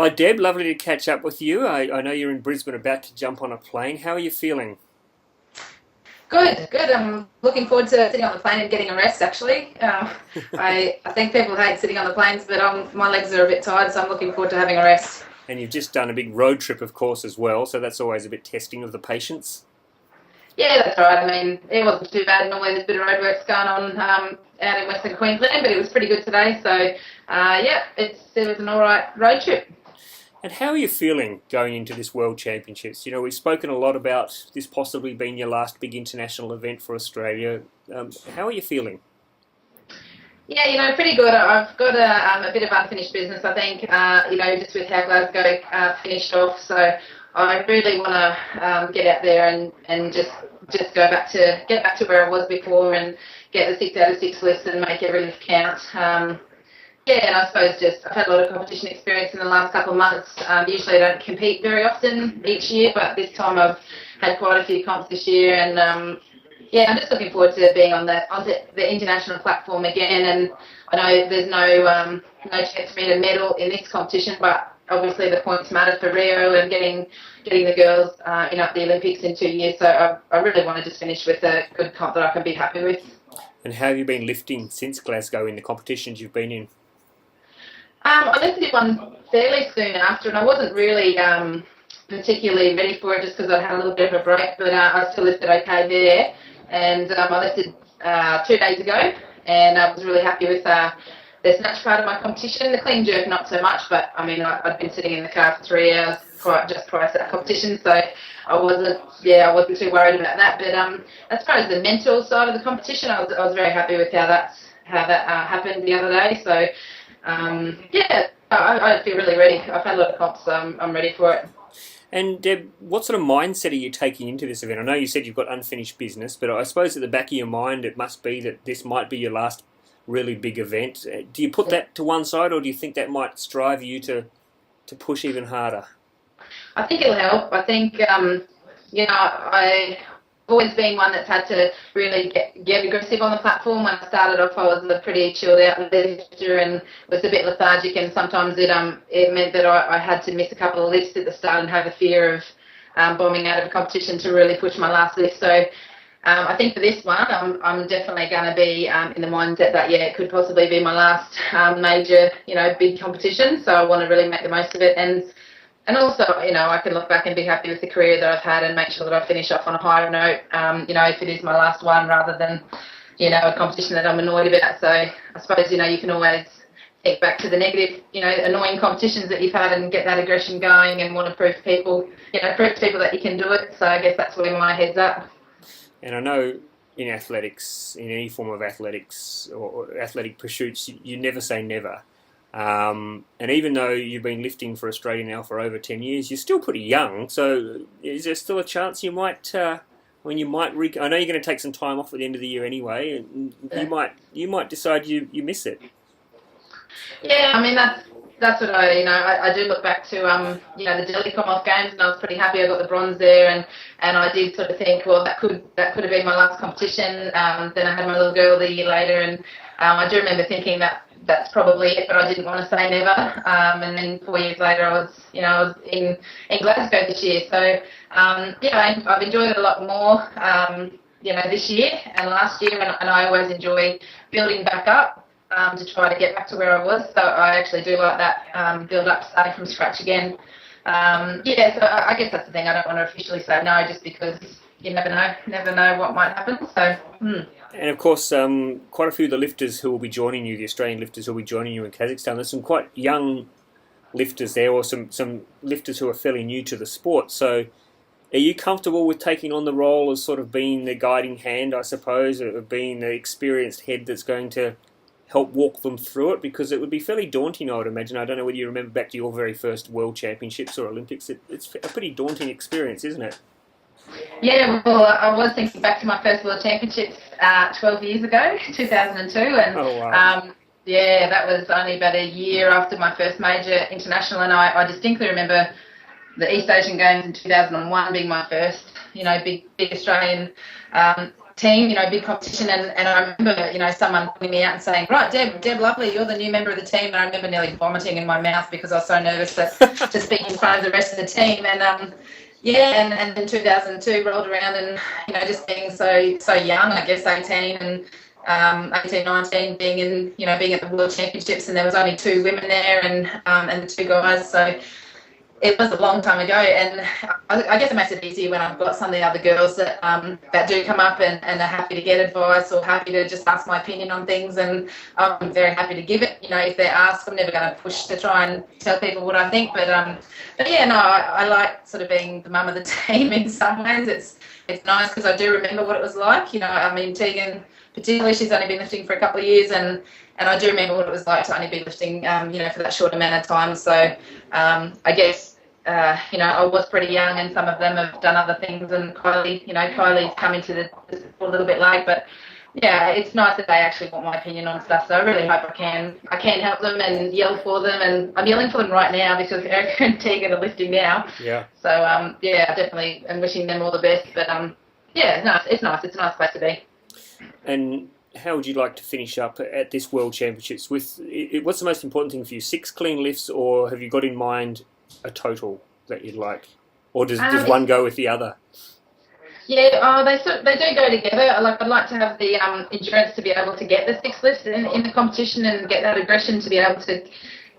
Hi Deb, lovely to catch up with you. I know you're in Brisbane about to jump on a plane. How are you feeling? Good, good. I'm looking forward to sitting on the plane and getting a rest. Actually, I think people hate sitting on the planes, but my legs are a bit tired, so I'm looking forward to having a rest. And you've just done a big road trip, of course, as well, so that's always a bit testing of the patience. Yeah, that's right. I mean, it wasn't too bad. Normally, there's a bit of roadworks going on out in Western Queensland, but it was pretty good today. So, yeah, it was an all right road trip. And how are you feeling going into this World Championships? You know, we've spoken a lot about this possibly being your last big international event for Australia. How are you feeling? Yeah, pretty good. I've got a bit of unfinished business, I think, just with how Glasgow finished off. So I really want to get out there and just get back to where I was before and get the 6 out of 6 list and make every lift count. Yeah, and I suppose just I've had a lot of competition experience in the last couple of months. Usually I don't compete very often each year, but this time I've had quite a few comps this year, and yeah, I'm just looking forward to being on the international platform again. And I know there's no chance for me to medal in this competition, but obviously the points matter for Rio and getting the girls in at the Olympics in 2 years. So I really want to just finish with a good comp that I can be happy with. And how have you been lifting since Glasgow in the competitions you've been in? I lifted one fairly soon after, and I wasn't really particularly ready for it just because I had a little bit of a break, but I still lifted okay there. And I lifted 2 days ago, and I was really happy with the snatch part of my competition. The clean jerk, not so much, but I mean, I'd been sitting in the car for 3 hours just prior to that competition, so I wasn't too worried about that. But as far as the mental side of the competition, I was very happy with how that happened the other day. So. Yeah, I feel really ready. I've had a lot of comps, so I'm ready for it. And Deb, what sort of mindset are you taking into this event? I know you said you've got unfinished business, but I suppose at the back of your mind it must be that this might be your last really big event. Do you put that to one side, or do you think that might strive you to push even harder? I think it'll help. I think, I've always been one that's had to really get aggressive on the platform. When I started off, I was a pretty chilled out lifter and was a bit lethargic, and sometimes it meant that I had to miss a couple of lifts at the start and have a fear of bombing out of a competition to really push my last lift. So I think for this one, I'm definitely going to be in the mindset that, yeah, it could possibly be my last major, big competition. So I want to really make the most of it. And also, I can look back and be happy with the career that I've had and make sure that I finish off on a higher note, if it is my last one rather than, a competition that I'm annoyed about. So I suppose, you can always think back to the negative, annoying competitions that you've had and get that aggression going and want to prove to people that you can do it. So I guess that's where my head's at. And I know in athletics, in any form of athletics or athletic pursuits, you never say never. And even though you've been lifting for Australia now for over 10 years, you're still pretty young. So is there still a chance you might, I know you're going to take some time off at the end of the year anyway, and you might decide you miss it. Yeah, I mean that's what I do look back to the Delhi Commonwealth Games, and I was pretty happy I got the bronze there, and I did sort of think, well, that could have been my last competition. Then I had my little girl the year later, and I do remember thinking that that's probably it, but I didn't want to say never. And then 4 years later, I was in Glasgow this year. So I've enjoyed it a lot more, this year and last year, and I always enjoy building back up. To try to get back to where I was. So I actually do like that build up, starting from scratch again. So I guess that's the thing. I don't want to officially say no just because you never know what might happen. So. And of course, quite a few of the lifters who will be joining you, the Australian lifters who will be joining you in Kazakhstan, there's some quite young lifters there, or some lifters who are fairly new to the sport. So are you comfortable with taking on the role as sort of being the guiding hand, I suppose, of being the experienced head that's going to help walk them through it? Because it would be fairly daunting, I would imagine. I don't know whether you remember back to your very first World Championships or Olympics. It's a pretty daunting experience, isn't it? Yeah, well, I was thinking back to my first World Championships 12 years ago, 2002, and Oh, wow. that was only about a year after my first major international, and I distinctly remember the East Asian Games in 2001 being my first, big Australian team, big competition, and I remember, someone putting me out and saying, right, Deb Lovely, you're the new member of the team, and I remember nearly vomiting in my mouth because I was so nervous to speak in front of the rest of the team, and and then 2002 rolled around, and just being so young, I guess 18 and 18, 19, being at the World Championships, and there was only 2 women there, and the 2 guys, so it was a long time ago, and I guess it makes it easier when I've got some of the other girls that do come up and are happy to get advice or happy to just ask my opinion on things, and I'm very happy to give it. If they ask, I'm never going to push to try and tell people what I think, but yeah, no, I like sort of being the mum of the team in some ways. It's nice because I do remember what it was like. I mean, Tegan, particularly, she's only been lifting for a couple of years, and I do remember what it was like to only be lifting, for that short amount of time. So I guess, I was pretty young, and some of them have done other things, and Kylie's come into the sport a little bit late, but yeah, it's nice that they actually want my opinion on stuff. So I really hope I can help them and yell for them, and I'm yelling for them right now because Erica and Tegan are lifting now. Yeah. So yeah, definitely, I'm wishing them all the best. But yeah, it's nice. It's nice. It's a nice place to be. And how would you like to finish up at this World Championships? What's the most important thing for you? 6 clean lifts, or have you got in mind a total that you'd like, or does one go with the other? Yeah, they do go together. I'd like to have the endurance to be able to get the 6 lifts in the competition, and get that aggression to be able to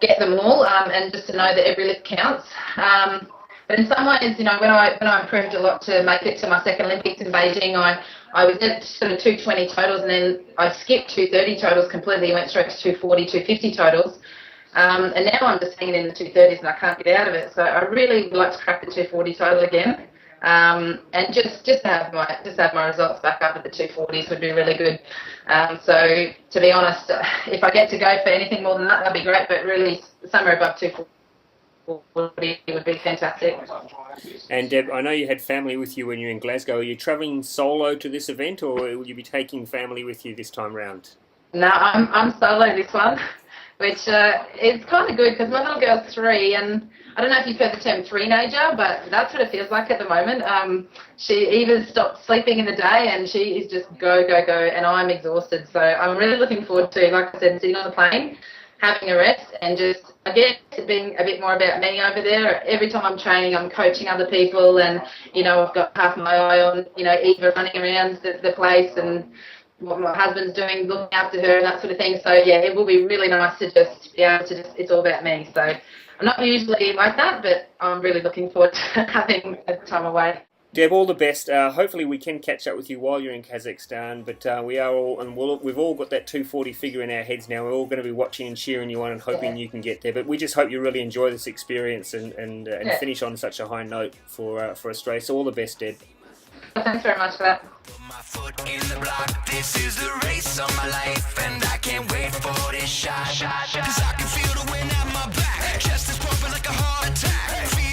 get them all, and just to know that every lift counts. But in some ways, when I improved a lot to make it to my second Olympics in Beijing, I was at sort of 220 totals, and then I skipped 230 totals completely, went straight to 240, 250 totals. And now I'm just hanging in the 230s, and I can't get out of it. So I really would like to crack the 240 total again, and just to have my results back up at the 240s would be really good. So to be honest, if I get to go for anything more than that, that'd be great. But really, somewhere above 240 would be fantastic. And Deb, I know you had family with you when you were in Glasgow. Are you travelling solo to this event, or will you be taking family with you this time round? No, I'm solo this one, which is kind of good because my little girl's 3, and I don't know if you've heard the term 3-nager, but that's what it feels like at the moment. She even stopped sleeping in the day, and she is just go, go, go, and I'm exhausted. So I'm really looking forward to, like I said, sitting on the plane, having a rest, and just, again, being a bit more about me over there. Every time I'm training, I'm coaching other people, and, I've got half my eye on, Eva running around the place, and what my husband's doing, looking after her and that sort of thing. So, yeah, it will be really nice to just be able to it's all about me. So I'm not usually like that, but I'm really looking forward to having a time away. Deb, all the best. Hopefully we can catch up with you while you're in Kazakhstan, but we are all, and we've all got that 240 figure in our heads now. We're all going to be watching and cheering you on and hoping you can get there. But we just hope you really enjoy this experience and finish on such a high note for Australia. So all the best, Deb. Thanks very much for that. Put my foot in the block. This is the race of my life, and I can't wait for this shot. Cause I can feel the wind at my back. Chest is pumping like a heart attack.